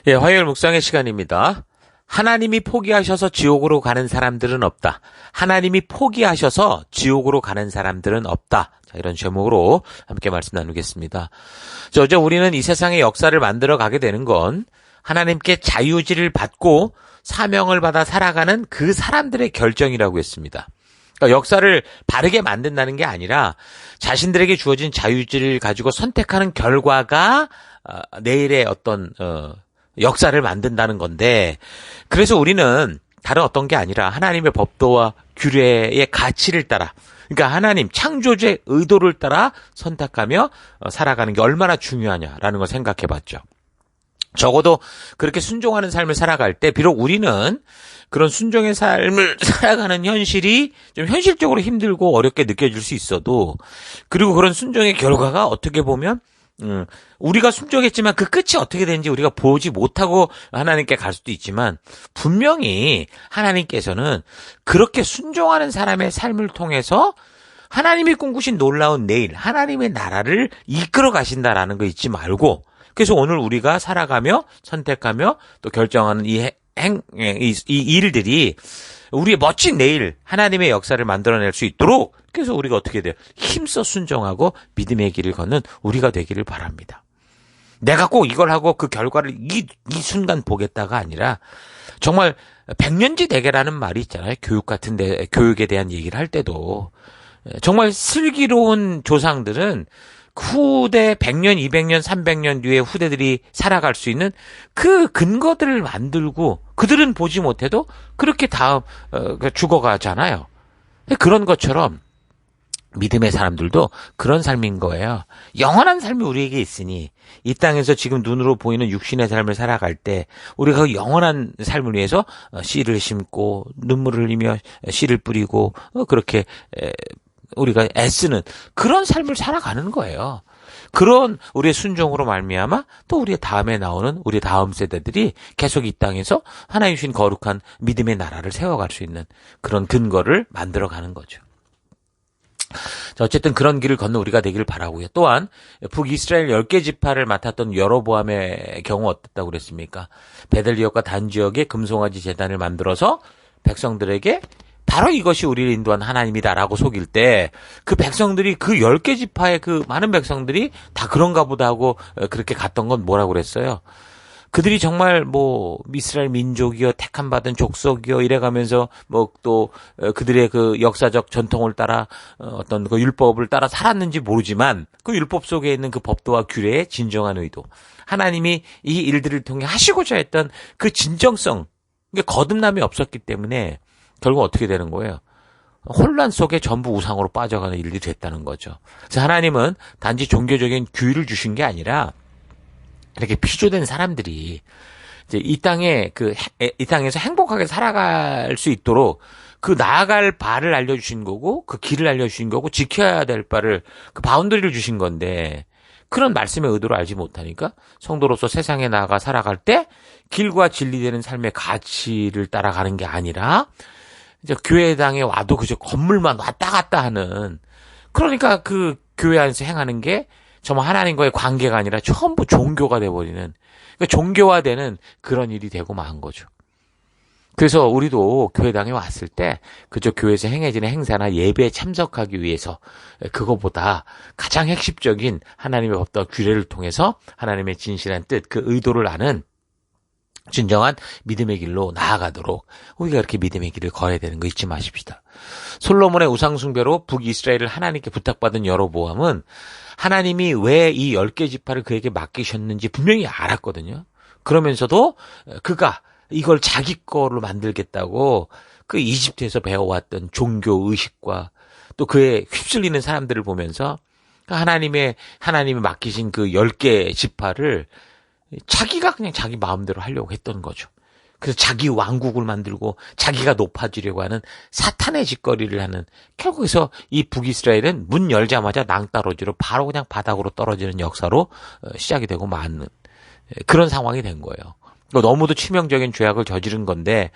예, 화요일 묵상의 시간입니다. 하나님이 포기하셔서 지옥으로 가는 사람들은 없다. 하나님이 포기하셔서 지옥으로 가는 사람들은 없다. 자, 이런 제목으로 함께 말씀 나누겠습니다. 어제 우리는 이 세상의 역사를 만들어 가게 되는 건 하나님께 자유지를 받고 사명을 받아 살아가는 그 사람들의 결정이라고 했습니다. 그러니까 역사를 바르게 만든다는 게 아니라 자신들에게 주어진 자유지를 가지고 선택하는 결과가 내일의 어떤 역사를 만든다는 건데, 그래서 우리는 다른 어떤 게 아니라 하나님의 법도와 규례의 가치를 따라, 그러니까 하나님 창조주의 의도를 따라 선택하며 살아가는 게 얼마나 중요하냐라는 걸 생각해 봤죠. 적어도 그렇게 순종하는 삶을 살아갈 때 비록 우리는 그런 순종의 삶을 살아가는 현실이 좀 현실적으로 힘들고 어렵게 느껴질 수 있어도, 그리고 그런 순종의 결과가 어떻게 보면 우리가 순종했지만 그 끝이 어떻게 되는지 우리가 보지 못하고 하나님께 갈 수도 있지만, 분명히 하나님께서는 그렇게 순종하는 사람의 삶을 통해서 하나님이 꿈꾸신 놀라운 내일, 하나님의 나라를 이끌어 가신다라는 거 잊지 말고, 그래서 오늘 우리가 살아가며 선택하며 또 결정하는 이 일들이 우리의 멋진 내일, 하나님의 역사를 만들어낼 수 있도록, 그래서 우리가 어떻게 돼요? 힘써 순종하고 믿음의 길을 걷는 우리가 되기를 바랍니다. 내가 꼭 이걸 하고 그 결과를 이 순간 보겠다가 아니라, 정말 백년지 대계라는 말이 있잖아요. 교육에 대한 얘기를 할 때도 정말 슬기로운 조상들은 후대 100년, 200년, 300년 뒤에 후대들이 살아갈 수 있는 그 근거들을 만들고, 그들은 보지 못해도 그렇게 죽어가잖아요. 그런 것처럼 믿음의 사람들도 그런 삶인 거예요. 영원한 삶이 우리에게 있으니 이 땅에서 지금 눈으로 보이는 육신의 삶을 살아갈 때 우리가 그 영원한 삶을 위해서 씨를 심고 눈물을 흘리며 씨를 뿌리고 그렇게 우리가 애쓰는 그런 삶을 살아가는 거예요. 그런 우리의 순종으로 말미암아 또 우리의 다음에 나오는 우리 다음 세대들이 계속 이 땅에서 하나님 주신 거룩한 믿음의 나라를 세워갈 수 있는 그런 근거를 만들어가는 거죠. 자, 어쨌든 그런 길을 걷는 우리가 되기를 바라고요. 또한 북이스라엘 10개 지파를 맡았던 여로보암의 경우 어땠다고 그랬습니까? 베들리역과 단 지역에 금송아지 제단을 만들어서 백성들에게 바로 이것이 우리를 인도한 하나님이다라고 속일 때, 그 백성들이, 그 10개 지파의 그 많은 백성들이 다 그런가 보다 하고 그렇게 갔던 건 뭐라고 그랬어요? 그들이 정말 이스라엘 민족이요, 택함받은 족속이요, 이래가면서 또 그들의 그 역사적 전통을 따라 어떤 그 율법을 따라 살았는지 모르지만, 그 율법 속에 있는 그 법도와 규례의 진정한 의도, 하나님이 이 일들을 통해 하시고자 했던 그 진정성, 이게 거듭남이 없었기 때문에 결국 어떻게 되는 거예요? 혼란 속에 전부 우상으로 빠져가는 일이 됐다는 거죠. 그래서 하나님은 단지 종교적인 규율을 주신 게 아니라 이렇게 피조된 사람들이 이제 이 땅에서 행복하게 살아갈 수 있도록 그 나아갈 바를 알려주신 거고, 그 길을 알려주신 거고, 지켜야 될 바를, 그 바운더리를 주신 건데, 그런 말씀의 의도를 알지 못하니까 성도로서 세상에 나아가 살아갈 때 길과 진리되는 삶의 가치를 따라가는 게 아니라 이제 교회당에 와도 그저 건물만 왔다 갔다 하는, 그러니까 그 교회 안에서 행하는 게 정말 하나님과의 관계가 아니라 전부 종교가 돼버리는, 그러니까 종교화되는 그런 일이 되고 만 거죠. 그래서 우리도 교회당에 왔을 때 그저 교회에서 행해지는 행사나 예배에 참석하기 위해서 그거보다 가장 핵심적인 하나님의 법과 규례를 통해서 하나님의 진실한 뜻, 그 의도를 아는 진정한 믿음의 길로 나아가도록 우리가 그렇게 믿음의 길을 걸어야 되는 거 잊지 마십시다. 솔로몬의 우상숭배로 북이스라엘을 하나님께 부탁받은 여로보암은 하나님이 왜 이 10개 지파를 그에게 맡기셨는지 분명히 알았거든요. 그러면서도 그가 이걸 자기 거로 만들겠다고 그 이집트에서 배워왔던 종교 의식과 또 그에 휩쓸리는 사람들을 보면서 하나님이 맡기신 그 10개 지파를 자기가 그냥 자기 마음대로 하려고 했던 거죠. 그래서 자기 왕국을 만들고 자기가 높아지려고 하는 사탄의 짓거리를 하는, 결국에서 이 북이스라엘은 문 열자마자 낭떠러지로 바로 그냥 바닥으로 떨어지는 역사로 시작이 되고 마는 그런 상황이 된 거예요. 너무도 치명적인 죄악을 저지른 건데,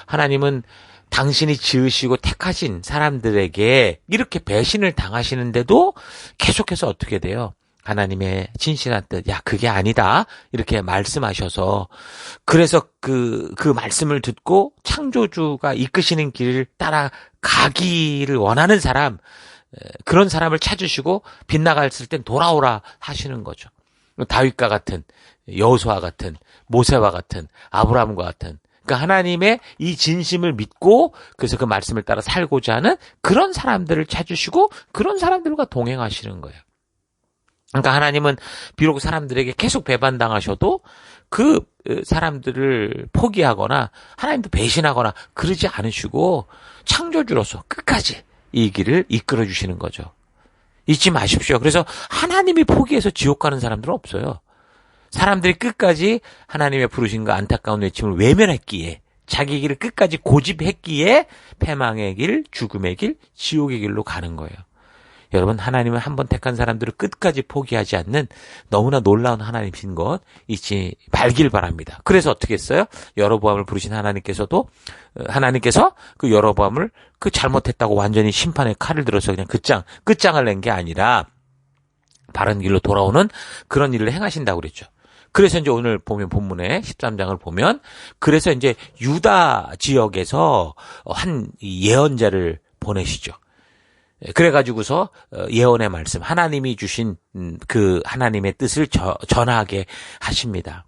하나님은 당신이 지으시고 택하신 사람들에게 이렇게 배신을 당하시는데도 계속해서 어떻게 돼요? 하나님의 진실한 뜻, 야, 그게 아니다. 이렇게 말씀하셔서, 그래서 그 말씀을 듣고 창조주가 이끄시는 길을 따라가기를 원하는 사람, 그런 사람을 찾으시고 빗나갔을 땐 돌아오라 하시는 거죠. 다윗과 같은, 여호수아 같은, 모세와 같은, 아브라함과 같은, 그러니까 하나님의 이 진심을 믿고 그래서 그 말씀을 따라 살고자 하는 그런 사람들을 찾으시고 그런 사람들과 동행하시는 거예요. 그러니까 하나님은 비록 사람들에게 계속 배반당하셔도 그 사람들을 포기하거나 하나님도 배신하거나 그러지 않으시고 창조주로서 끝까지 이 길을 이끌어 주시는 거죠. 잊지 마십시오. 그래서 하나님이 포기해서 지옥 가는 사람들은 없어요. 사람들이 끝까지 하나님의 부르심과 안타까운 외침을 외면했기에 자기 길을 끝까지 고집했기에 패망의 길, 죽음의 길, 지옥의 길로 가는 거예요. 여러분, 하나님은 한번 택한 사람들을 끝까지 포기하지 않는 너무나 놀라운 하나님이신 것 잊지 말길 바랍니다. 그래서 어떻게 했어요? 여로보암을 부르신 하나님께서 그 여로보암을 그 잘못했다고 완전히 심판의 칼을 들어서 그냥 끝장을 낸 게 아니라 바른 길로 돌아오는 그런 일을 행하신다고 그랬죠. 그래서 이제 오늘 보면 본문에 13장을 보면 그래서 이제 유다 지역에서 한 예언자를 보내시죠. 그래가지고서 예언의 말씀, 하나님이 주신 그 하나님의 뜻을 전하게 하십니다.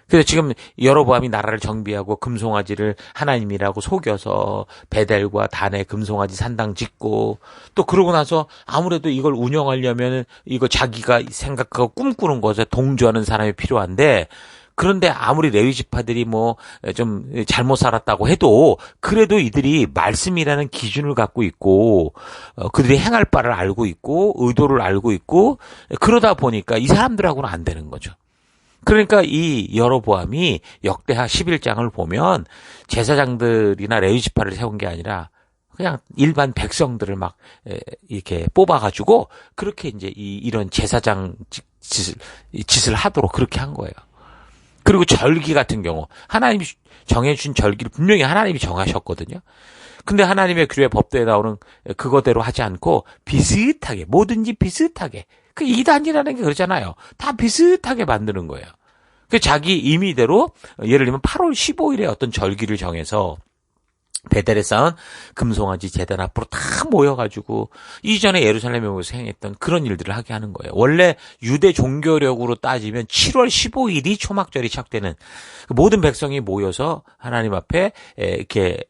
그래서 지금 여로보암이 나라를 정비하고 금송아지를 하나님이라고 속여서 베델과 단에 금송아지 산당 짓고 또 그러고 나서 아무래도 이걸 운영하려면 이거 자기가 생각하고 꿈꾸는 것에 동조하는 사람이 필요한데 그런데 아무리 레위 지파들이 뭐 좀 잘못 살았다고 해도 그래도 이들이 말씀이라는 기준을 갖고 있고 그들이 행할 바를 알고 있고 의도를 알고 있고 그러다 보니까 이 사람들하고는 안 되는 거죠. 그러니까 이 여로보암이 역대하 11장을 보면 제사장들이나 레위 지파를 세운 게 아니라 그냥 일반 백성들을 막 이렇게 뽑아가지고 그렇게 이제 이런 제사장 짓을 하도록 그렇게 한 거예요. 그리고 절기 같은 경우 하나님이 정해주신 절기를 분명히 하나님이 정하셨거든요. 근데 하나님의 규례 법도에 나오는 그거대로 하지 않고 비슷하게 뭐든지 비슷하게 그 이단이라는 게 그러잖아요. 다 비슷하게 만드는 거예요. 그 자기 임의대로 예를 들면 8월 15일에 어떤 절기를 정해서 베델에 쌓은 금송아지 제단 앞으로 다 모여가지고 이전에 예루살렘에 모여서 행했던 그런 일들을 하게 하는 거예요. 원래 유대 종교력으로 따지면 7월 15일이 초막절이 시작되는 모든 백성이 모여서 하나님 앞에 이렇게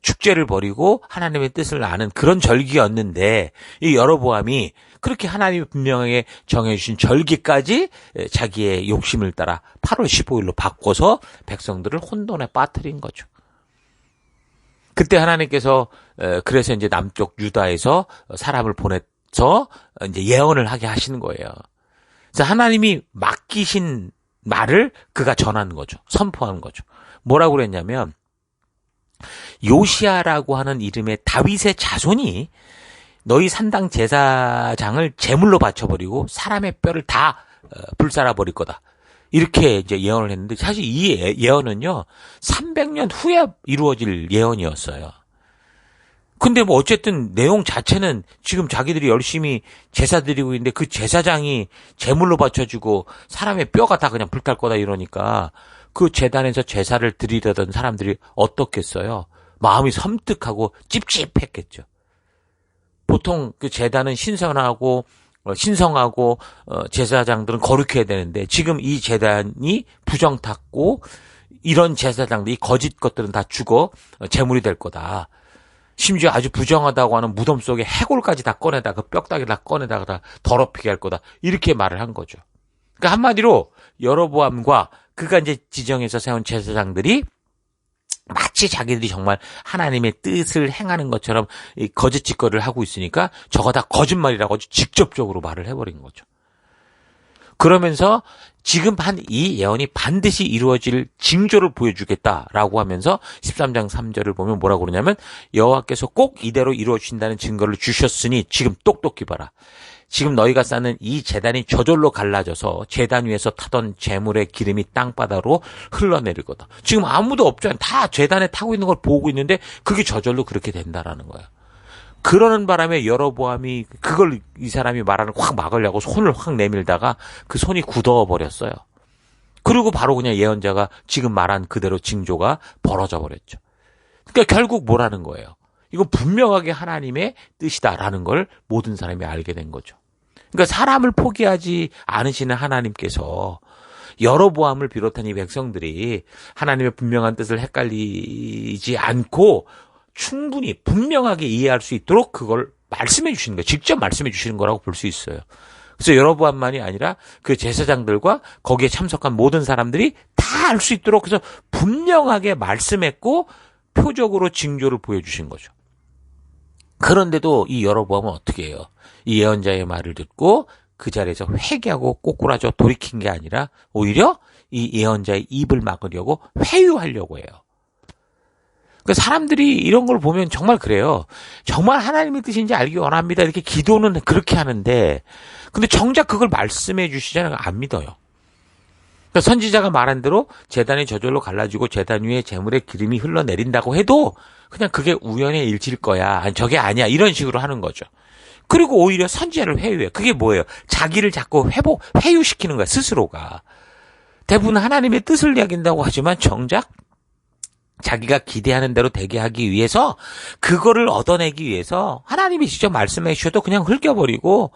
축제를 벌이고 하나님의 뜻을 아는 그런 절기였는데 이 여로보암이 그렇게 하나님이 분명하게 정해주신 절기까지 자기의 욕심을 따라 8월 15일로 바꿔서 백성들을 혼돈에 빠뜨린 거죠. 그때 하나님께서 그래서 이제 남쪽 유다에서 사람을 보내서 이제 예언을 하게 하시는 거예요. 그래서 하나님이 맡기신 말을 그가 전하는 거죠. 선포하는 거죠. 뭐라고 그랬냐면 요시아라고 하는 이름의 다윗의 자손이 너희 산당 제사장을 제물로 바쳐버리고 사람의 뼈를 다 불살아버릴 거다. 이렇게 이제 예언을 했는데 사실 이 예언은요 300년 후에 이루어질 예언이었어요. 근데 뭐 어쨌든 내용 자체는 지금 자기들이 열심히 제사 드리고 있는데 그 제사장이 제물로 바쳐주고 사람의 뼈가 다 그냥 불탈 거다 이러니까 그 제단에서 제사를 드리려던 사람들이 어떻겠어요? 마음이 섬뜩하고 찝찝했겠죠. 보통 그 제단은 신성하고 제사장들은 거룩해야 되는데 지금 이 제단이 부정탔고 이런 제사장들이 거짓 것들은 다 죽어 제물이 될 거다. 심지어 아주 부정하다고 하는 무덤 속에 해골까지 다 꺼내다가 뼈다귀 다 꺼내다가 다 더럽히게 할 거다. 이렇게 말을 한 거죠. 그러니까 한마디로 여로보암과 그가 이제 지정해서 세운 제사장들이 마치 자기들이 정말 하나님의 뜻을 행하는 것처럼 거짓 짓거리를 하고 있으니까 저거 다 거짓말이라고 직접적으로 말을 해버린 거죠. 그러면서 지금 한 이 예언이 반드시 이루어질 징조를 보여주겠다라고 하면서 13장 3절을 보면 뭐라고 그러냐면 여호와께서 꼭 이대로 이루어진다는 증거를 주셨으니 지금 똑똑히 봐라. 지금 너희가 쌓는 이 제단이 저절로 갈라져서 제단 위에서 타던 제물의 기름이 땅바닥으로 흘러내릴 거다. 지금 아무도 없잖아요. 다 제단에 타고 있는 걸 보고 있는데 그게 저절로 그렇게 된다라는 거예요. 그러는 바람에 여로보암이 그걸 이 사람이 말하는 확 막으려고 손을 확 내밀다가 그 손이 굳어버렸어요. 그리고 바로 그냥 예언자가 지금 말한 그대로 징조가 벌어져 버렸죠. 그러니까 결국 뭐라는 거예요? 이건 분명하게 하나님의 뜻이다라는 걸 모든 사람이 알게 된 거죠. 그러니까 사람을 포기하지 않으시는 하나님께서 여로보암을 비롯한 이 백성들이 하나님의 분명한 뜻을 헷갈리지 않고 충분히 분명하게 이해할 수 있도록 그걸 말씀해 주시는 거예요. 직접 말씀해 주시는 거라고 볼 수 있어요. 그래서 여로보암만이 아니라 그 제사장들과 거기에 참석한 모든 사람들이 다 알 수 있도록 그래서 분명하게 말씀했고 표적으로 징조를 보여주신 거죠. 그런데도 이 여로보암은 어떻게 해요? 이 예언자의 말을 듣고 그 자리에서 회개하고 꼬꾸라져 돌이킨 게 아니라 오히려 이 예언자의 입을 막으려고 회유하려고 해요. 그러니까 사람들이 이런 걸 보면 정말 그래요. 정말 하나님의 뜻인지 알기 원합니다. 이렇게 기도는 그렇게 하는데 근데 정작 그걸 말씀해 주시잖아요. 안 믿어요. 그러니까 선지자가 말한 대로 제단이 저절로 갈라지고 제단 위에 제물의 기름이 흘러내린다고 해도 그냥 그게 우연의 일치일 거야. 아니, 저게 아니야. 이런 식으로 하는 거죠. 그리고 오히려 선지자를 회유해요. 그게 뭐예요? 자기를 자꾸 회유시키는 거야. 스스로가. 대부분 하나님의 뜻을 이야기한다고 하지만 정작 자기가 기대하는 대로 되게 하기 위해서 그거를 얻어내기 위해서 하나님이 직접 말씀해 주셔도 그냥 흘겨버리고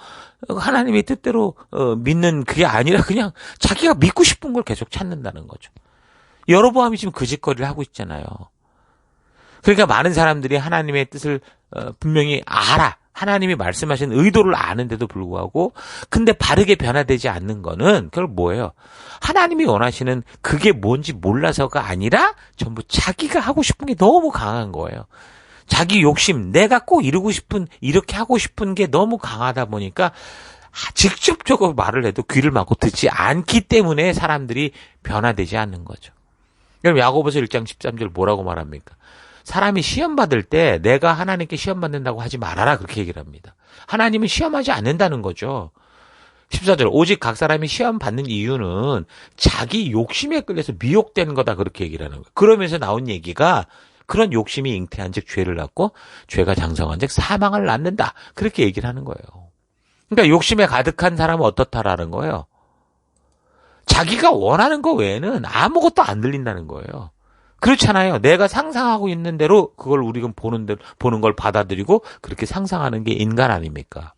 하나님의 뜻대로 믿는 그게 아니라 그냥 자기가 믿고 싶은 걸 계속 찾는다는 거죠. 여로보암이 지금 그 짓거리를 하고 있잖아요. 그러니까 많은 사람들이 하나님의 뜻을 분명히 알아. 하나님이 말씀하신 의도를 아는데도 불구하고 근데 바르게 변화되지 않는 거는 그걸 뭐예요? 하나님이 원하시는 그게 뭔지 몰라서가 아니라 전부 자기가 하고 싶은 게 너무 강한 거예요. 자기 욕심, 내가 꼭 이루고 싶은, 이렇게 하고 싶은 게 너무 강하다 보니까 직접적으로 말을 해도 귀를 막고 듣지 않기 때문에 사람들이 변화되지 않는 거죠. 그럼 야고보서 1장 13절 뭐라고 말합니까? 사람이 시험 받을 때 내가 하나님께 시험 받는다고 하지 말아라 그렇게 얘기를 합니다. 하나님은 시험하지 않는다는 거죠. 14절 오직 각 사람이 시험 받는 이유는 자기 욕심에 끌려서 미혹되는 거다 그렇게 얘기를 하는 거예요. 그러면서 나온 얘기가 그런 욕심이 잉태한 즉 죄를 낳고 죄가 장성한 즉 사망을 낳는다 그렇게 얘기를 하는 거예요. 그러니까 욕심에 가득한 사람은 어떻다라는 거예요. 자기가 원하는 거 외에는 아무것도 안 들린다는 거예요. 그렇잖아요. 내가 상상하고 있는 대로 그걸 우리가 보는 걸 받아들이고 그렇게 상상하는 게 인간 아닙니까?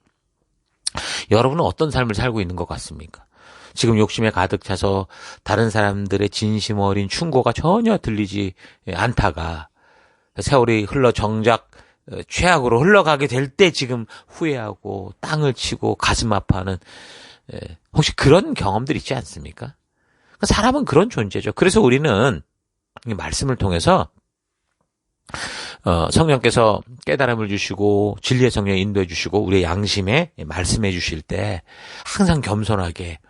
여러분은 어떤 삶을 살고 있는 것 같습니까? 지금 욕심에 가득 차서 다른 사람들의 진심 어린 충고가 전혀 들리지 않다가 세월이 흘러 정작 최악으로 흘러가게 될 때 지금 후회하고 땅을 치고 가슴 아파하는 혹시 그런 경험들 있지 않습니까? 사람은 그런 존재죠. 그래서 우리는 이 말씀을 통해서 성령께서 깨달음을 주시고 진리의 성령 인도해 주시고 우리의 양심에 말씀해 주실 때 항상 겸손하게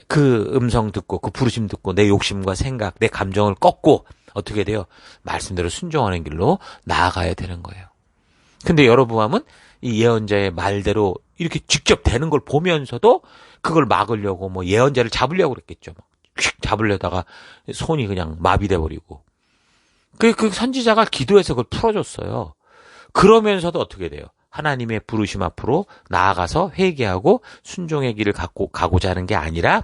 그 음성 듣고 그 부르심 듣고 내 욕심과 생각, 내 감정을 꺾고 어떻게 돼요? 말씀대로 순종하는 길로 나아가야 되는 거예요. 근데 여로보암은 이 예언자의 말대로 이렇게 직접 되는 걸 보면서도 그걸 막으려고 뭐 예언자를 잡으려고 그랬겠죠. 휙 잡으려다가 손이 그냥 마비돼 버리고. 그 선지자가 기도해서 그걸 풀어줬어요. 그러면서도 어떻게 돼요? 하나님의 부르심 앞으로 나아가서 회개하고 순종의 길을 갖고 가고자 하는 게 아니라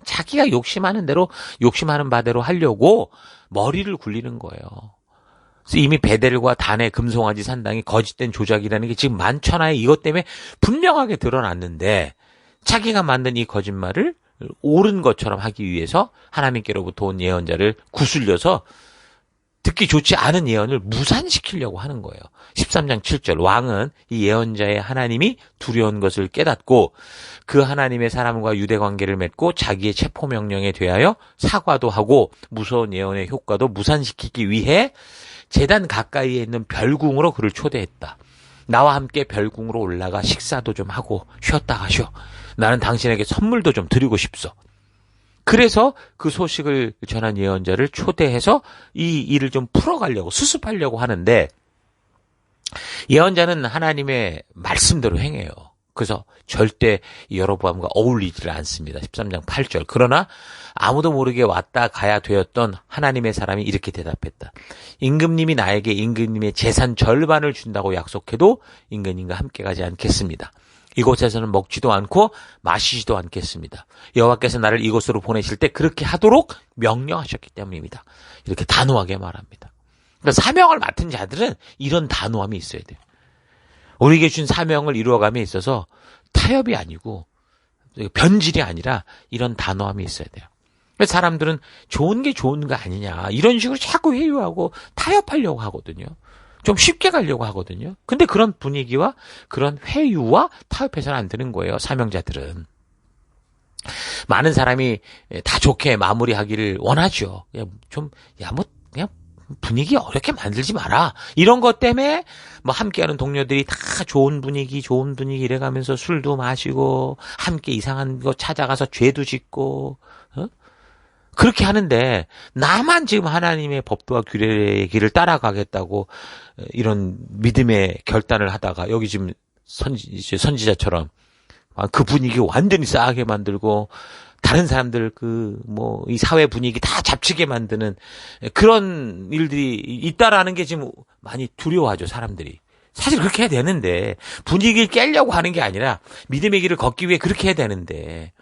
자기가 욕심하는 대로 욕심하는 바대로 하려고 머리를 굴리는 거예요. 그래서 이미 베델과 단의 금송아지 산당이 거짓된 조작이라는 게 지금 만천하에 이것 때문에 분명하게 드러났는데 자기가 만든 이 거짓말을 옳은 것처럼 하기 위해서 하나님께로부터 온 예언자를 구슬려서 듣기 좋지 않은 예언을 무산시키려고 하는 거예요. 13장 7절 왕은 이 예언자의 하나님이 두려운 것을 깨닫고 그 하나님의 사람과 유대 관계를 맺고 자기의 체포명령에 대하여 사과도 하고 무서운 예언의 효과도 무산시키기 위해 제단 가까이에 있는 별궁으로 그를 초대했다. 나와 함께 별궁으로 올라가 식사도 좀 하고 쉬었다 가시오. 나는 당신에게 선물도 좀 드리고 싶소. 그래서 그 소식을 전한 예언자를 초대해서 이 일을 좀 풀어가려고 수습하려고 하는데 예언자는 하나님의 말씀대로 행해요. 그래서 절대 여로보암과 어울리지를 않습니다. 13장 8절. 그러나 아무도 모르게 왔다 가야 되었던 하나님의 사람이 이렇게 대답했다. 임금님이 나에게 임금님의 재산 절반을 준다고 약속해도 임금님과 함께 가지 않겠습니다. 이곳에서는 먹지도 않고 마시지도 않겠습니다. 여호와께서 나를 이곳으로 보내실 때 그렇게 하도록 명령하셨기 때문입니다. 이렇게 단호하게 말합니다. 그러니까 사명을 맡은 자들은 이런 단호함이 있어야 돼요. 우리에게 준 사명을 이루어감에 있어서 타협이 아니고 변질이 아니라 이런 단호함이 있어야 돼요. 사람들은 좋은 게 좋은 거 아니냐 이런 식으로 자꾸 회유하고 타협하려고 하거든요. 좀 쉽게 가려고 하거든요. 근데 그런 분위기와 그런 회유와 타협해서는 안 되는 거예요. 사명자들은. 많은 사람이 다 좋게 마무리하기를 원하죠. 그냥 분위기 어렵게 만들지 마라. 이런 것 때문에 뭐 함께하는 동료들이 다 좋은 분위기 이래가면서 술도 마시고 함께 이상한 거 찾아가서 죄도 짓고 그렇게 하는데 나만 지금 하나님의 법도와 규례의 길을 따라가겠다고 이런 믿음의 결단을 하다가 여기 지금 선지자처럼 그 분위기 완전히 싸하게 만들고 다른 사람들 이 사회 분위기 다 잡치게 만드는 그런 일들이 있다라는 게 지금 많이 두려워하죠, 사람들이. 사실 그렇게 해야 되는데, 분위기를 깨려고 하는 게 아니라 믿음의 길을 걷기 위해 그렇게 해야 되는데,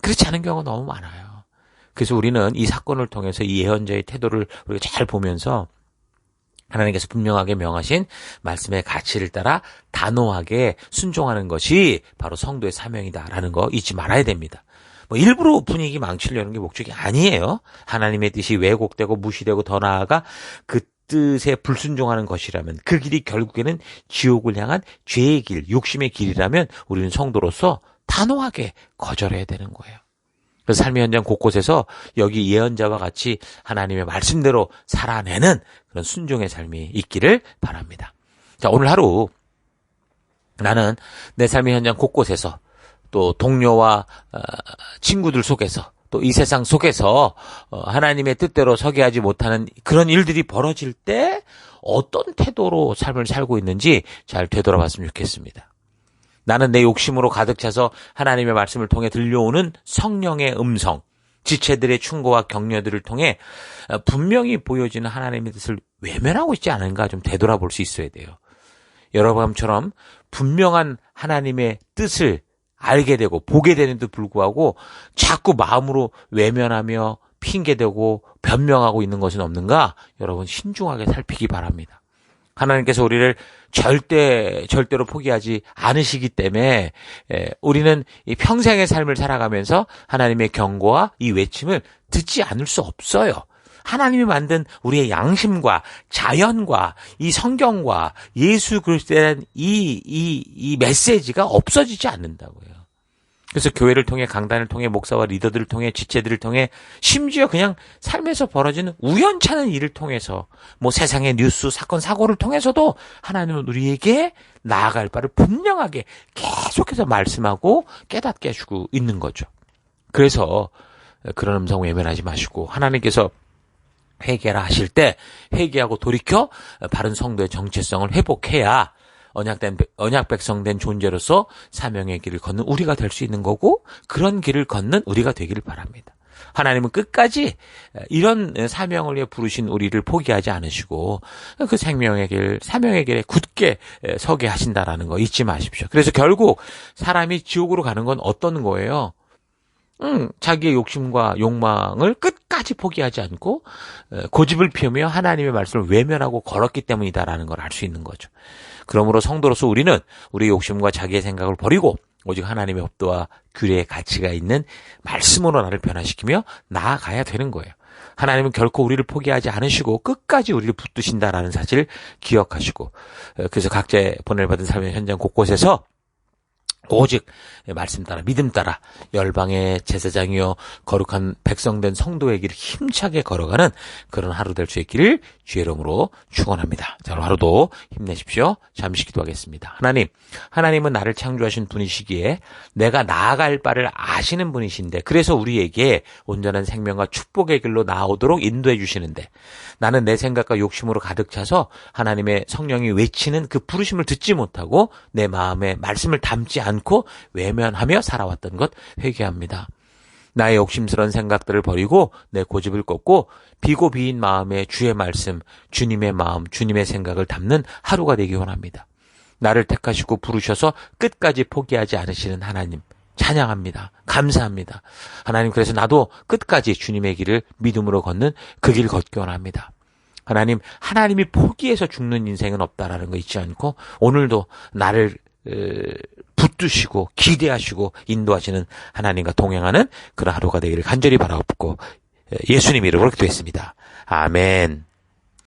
그렇지 않은 경우가 너무 많아요. 그래서 우리는 이 사건을 통해서 이 예언자의 태도를 우리가 잘 보면서 하나님께서 분명하게 명하신 말씀의 가치를 따라 단호하게 순종하는 것이 바로 성도의 사명이다라는 거 잊지 말아야 됩니다. 일부러 분위기 망치려는 게 목적이 아니에요. 하나님의 뜻이 왜곡되고 무시되고 더 나아가 그 뜻에 불순종하는 것이라면 그 길이 결국에는 지옥을 향한 죄의 길, 욕심의 길이라면 우리는 성도로서 단호하게 거절해야 되는 거예요. 그래서 삶의 현장 곳곳에서 여기 예언자와 같이 하나님의 말씀대로 살아내는 그런 순종의 삶이 있기를 바랍니다. 자, 오늘 하루 나는 내 삶의 현장 곳곳에서 또 동료와 친구들 속에서 또 이 세상 속에서 하나님의 뜻대로 서게 하지 못하는 그런 일들이 벌어질 때 어떤 태도로 삶을 살고 있는지 잘 되돌아봤으면 좋겠습니다. 나는 내 욕심으로 가득 차서 하나님의 말씀을 통해 들려오는 성령의 음성, 지체들의 충고와 격려들을 통해 분명히 보여지는 하나님의 뜻을 외면하고 있지 않은가 좀 되돌아볼 수 있어야 돼요. 여러분처럼 분명한 하나님의 뜻을 알게 되고 보게 되는데도 불구하고 자꾸 마음으로 외면하며 핑계대고 변명하고 있는 것은 없는가? 여러분 신중하게 살피기 바랍니다. 하나님께서 우리를 절대로 포기하지 않으시기 때문에 우리는 이 평생의 삶을 살아가면서 하나님의 경고와 이 외침을 듣지 않을 수 없어요. 하나님이 만든 우리의 양심과 자연과 이 성경과 예수 그리스도에 대한 이 메시지가 없어지지 않는다고요. 그래서 교회를 통해 강단을 통해 목사와 리더들을 통해 지체들을 통해 심지어 그냥 삶에서 벌어지는 우연찮은 일을 통해서 뭐 세상의 뉴스 사건 사고를 통해서도 하나님은 우리에게 나아갈 바를 분명하게 계속해서 말씀하고 깨닫게 해주고 있는 거죠. 그래서 그런 음성 외면하지 마시고 하나님께서 회개라 하실 때 회개하고 돌이켜 바른 성도의 정체성을 회복해야 언약 백성된 존재로서 사명의 길을 걷는 우리가 될 수 있는 거고 그런 길을 걷는 우리가 되기를 바랍니다. 하나님은 끝까지 이런 사명을 위해 부르신 우리를 포기하지 않으시고 그 생명의 길, 사명의 길에 굳게 서게 하신다라는 거 잊지 마십시오. 그래서 결국 사람이 지옥으로 가는 건 어떤 거예요? 자기의 욕심과 욕망을 끝까지 포기하지 않고 고집을 피우며 하나님의 말씀을 외면하고 걸었기 때문이다라는 걸 알 수 있는 거죠. 그러므로 성도로서 우리는 우리의 욕심과 자기의 생각을 버리고 오직 하나님의 법도와 규례의 가치가 있는 말씀으로 나를 변화시키며 나아가야 되는 거예요. 하나님은 결코 우리를 포기하지 않으시고 끝까지 우리를 붙드신다라는 사실을 기억하시고 그래서 각자의 보냄을 받은 삶의 현장 곳곳에서 오직 말씀 따라 믿음 따라 열방의 제사장이요 거룩한 백성된 성도의 길을 힘차게 걸어가는 그런 하루 될 수 있기를 주의 이름으로 축원합니다. 자, 오늘 하루도 힘내십시오. 잠시 기도하겠습니다. 하나님은 나를 창조하신 분이시기에 내가 나아갈 바를 아시는 분이신데 그래서 우리에게 온전한 생명과 축복의 길로 나아오도록 인도해 주시는데 나는 내 생각과 욕심으로 가득 차서 하나님의 성령이 외치는 그 부르심을 듣지 못하고 내 마음에 말씀을 담지 않고 외면하며 살아왔던 것 회개합니다. 나의 욕심스러운 생각들을 버리고 내 고집을 꺾고 비고 비인 마음에 주의 말씀, 주님의 마음, 주님의 생각을 담는 하루가 되기 원합니다. 나를 택하시고 부르셔서 끝까지 포기하지 않으시는 하나님 찬양합니다. 감사합니다. 하나님, 그래서 나도 끝까지 주님의 길을 믿음으로 걷는 그 길 걷기 원합니다. 하나님, 하나님이 포기해서 죽는 인생은 없다라는 거 잊지 않고 오늘도 나를 붙드시고 기대하시고 인도하시는 하나님과 동행하는 그런 하루가 되기를 간절히 바라옵고 예수님 이름으로 기도했습니다. 아멘.